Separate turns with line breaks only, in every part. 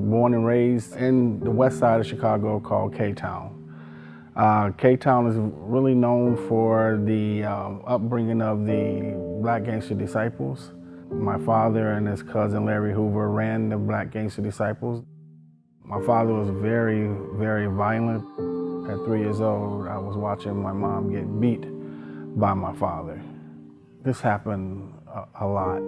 born and raised in the west side of Chicago called K-Town. K-Town is really known for the upbringing of the Black Gangster Disciples. My father and his cousin Larry Hoover ran the Black Gangster Disciples. My father was very, very violent. At 3 years old, I was watching my mom get beat by my father. This happened a lot.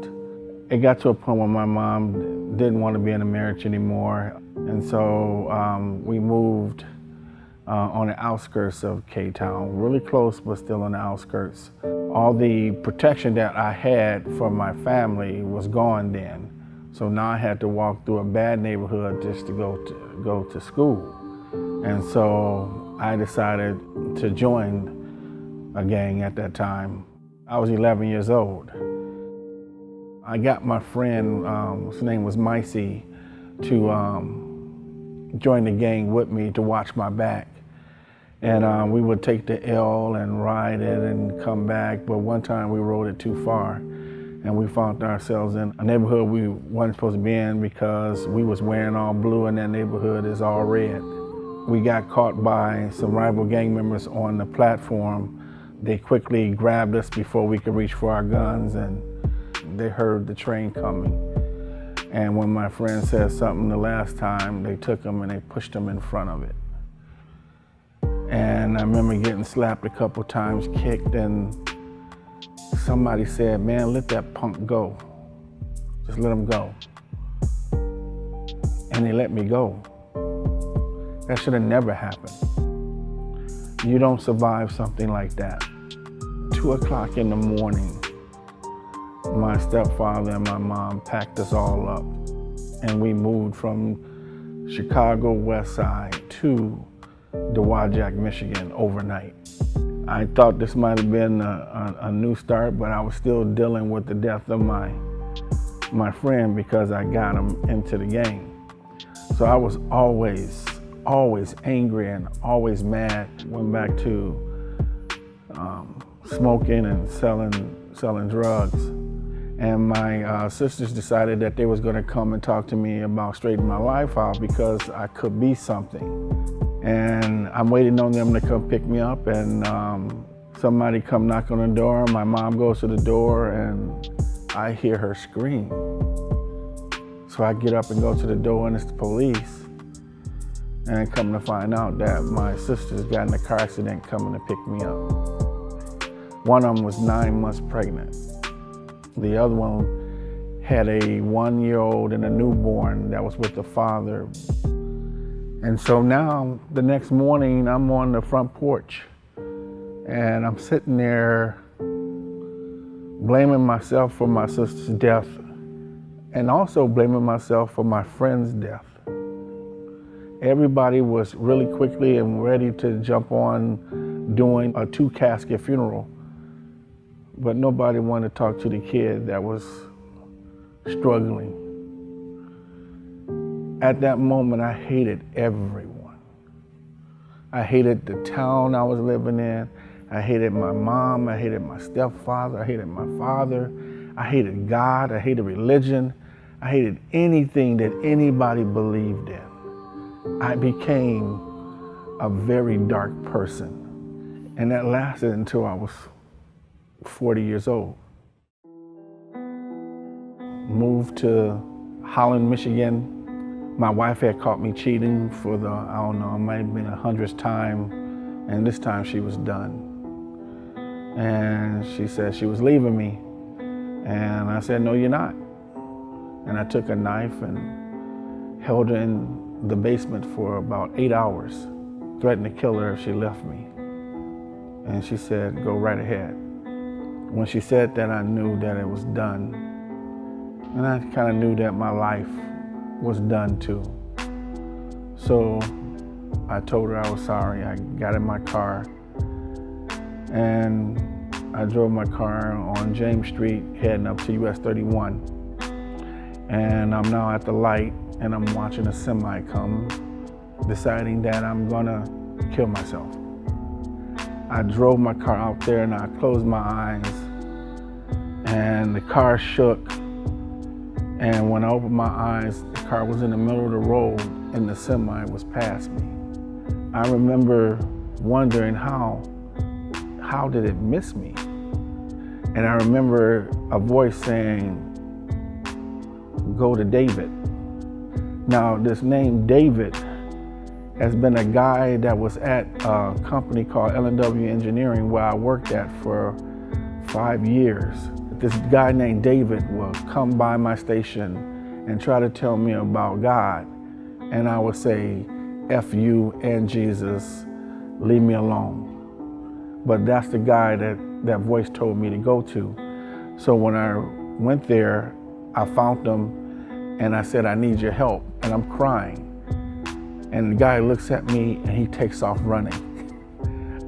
It got to a point where my mom didn't want to be in a marriage anymore, and so we moved on the outskirts of K-Town, really close but still on the outskirts. All the protection that I had for my family was gone then, so now I had to walk through a bad neighborhood just to go to school. And so I decided to join a gang at that time. I was 11 years old. I got my friend, his name was Micey, to join the gang with me to watch my back. And we would take the L and ride it and come back, but one time we rode it too far and we found ourselves in a neighborhood we weren't supposed to be in because we was wearing all blue and that neighborhood is all red. We got caught by some rival gang members on the platform. They quickly grabbed us before we could reach for our guns, and they heard the train coming. And when my friend said something the last time, they took him and they pushed him in front of it. And I remember getting slapped a couple times, kicked, and somebody said, "Man, let that punk go. Just let him go." And they let me go. That should have never happened. You don't survive something like that. 2 o'clock in the morning, my stepfather and my mom packed us all up, and we moved from Chicago West Side to Dowagiac, Michigan overnight. I thought this might have been a new start, but I was still dealing with the death of my friend because I got him into the gang. So I was always angry and always mad. Went back to smoking and selling drugs. And my sisters decided that they was gonna come and talk to me about straightening my life out because I could be something. And I'm waiting on them to come pick me up, and somebody come knock on the door. My mom goes to the door and I hear her scream. So I get up and go to the door, and it's the police. And come to find out that my sisters got in a car accident coming to pick me up. One of them was 9 months pregnant. The other one had a 1-year-old and a newborn that was with the father. And so now, the next morning, I'm on the front porch, and I'm sitting there blaming myself for my sister's death, and also blaming myself for my friend's death. Everybody was really quickly and ready to jump on doing a 2-casket funeral, but nobody wanted to talk to the kid that was struggling. At that moment, I hated everyone. I hated the town I was living in. I hated my mom. I hated my stepfather. I hated my father. I hated God. I hated religion. I hated anything that anybody believed in. I became a very dark person. And that lasted until I was 40 years old. Moved to Holland, Michigan. My wife had caught me cheating for the, I don't know, it might have been 100th time, and this time she was done. And she said she was leaving me. And I said, "No, you're not." And I took a knife and held her in the basement for about 8 hours, threatened to kill her if she left me. And she said, "Go right ahead." When she said that, I knew that it was done. And I kind of knew that my life was done too. So I told her I was sorry. I got in my car and I drove my car on James Street heading up to US 31. And I'm now at the light and I'm watching a semi come, deciding that I'm gonna kill myself. I drove my car out there and I closed my eyes and the car shook And when I opened my eyes, the car was in the middle of the road and the semi was past me. I remember wondering how did it miss me? And I remember a voice saying, go to David. Now, this name David has been a guy that was at a company called L&W Engineering where I worked at for 5 years. This guy named David will come by my station and try to tell me about God. And I would say, F you and Jesus, leave me alone. But that's the guy that voice told me to go to. So when I went there, I found him and I said, I need your help. And I'm crying. And the guy looks at me and he takes off running.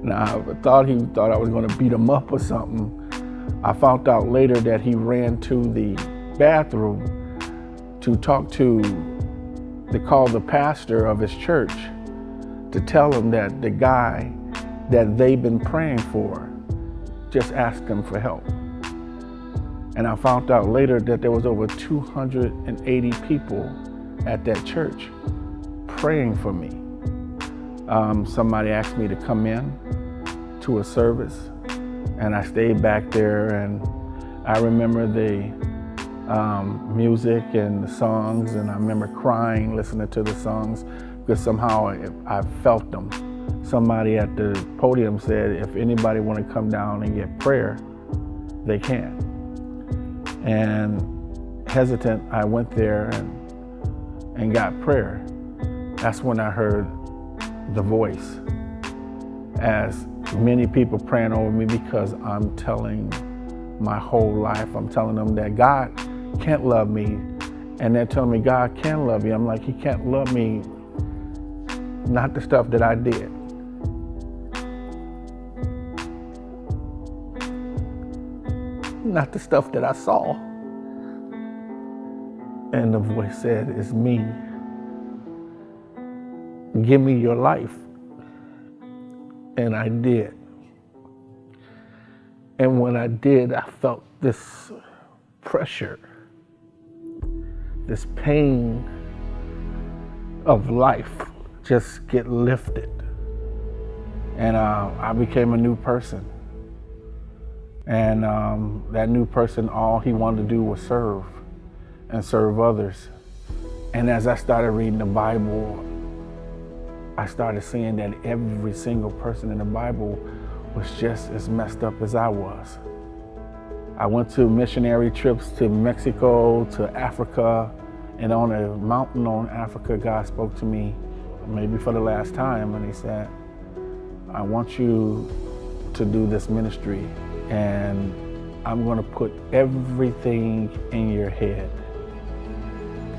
Now, I thought he thought I was gonna beat him up or something. I found out later that he ran to the bathroom to call the pastor of his church to tell him that the guy that they've been praying for just asked him for help. And I found out later that there was over 280 people at that church praying for me. Somebody asked me to come in to a service, and I stayed back there, and I remember the music and the songs, and I remember crying listening to the songs because somehow I felt them. Somebody at the podium said, if anybody want to come down and get prayer, they can. And hesitant, I went there and got prayer. That's when I heard the voice, as many people praying over me because I'm telling my whole life. I'm telling them that God can't love me, and they're telling me God can love you. I'm like, he can't love me, not the stuff that I did. Not the stuff that I saw. And the voice said, it's me. Give me your life. And I did. And when I did, I felt this pressure, this pain of life just get lifted. And I became a new person. And that new person, all he wanted to do was serve and serve others. And as I started reading the Bible, I started seeing that every single person in the Bible was just as messed up as I was. I went to missionary trips to Mexico, to Africa, and on a mountain in Africa, God spoke to me, maybe for the last time, and he said, I want you to do this ministry, and I'm gonna put everything in your head.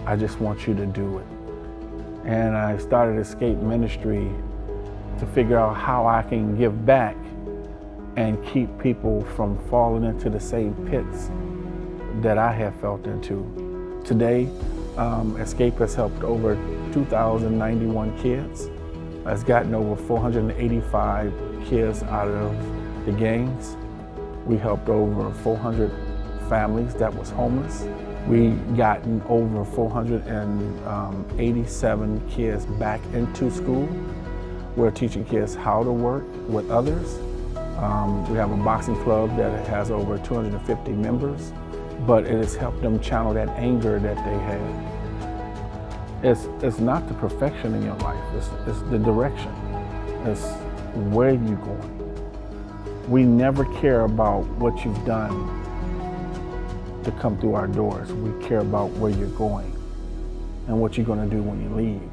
I just want you to do it. And I started Escape Ministry to figure out how I can give back and keep people from falling into the same pits that I have felt into. Today, Escape has helped over 2,091 kids. Has gotten over 485 kids out of the gangs. We helped over 400 families that was homeless. We gotten over 487 kids back into school. We're teaching kids how to work with others. We have a boxing club that has over 250 members, but it has helped them channel that anger that they had. It's not the perfection in your life, it's the direction. It's where you're going. We never care about what you've done to come through our doors. We care about where you're going and what you're going to do when you leave.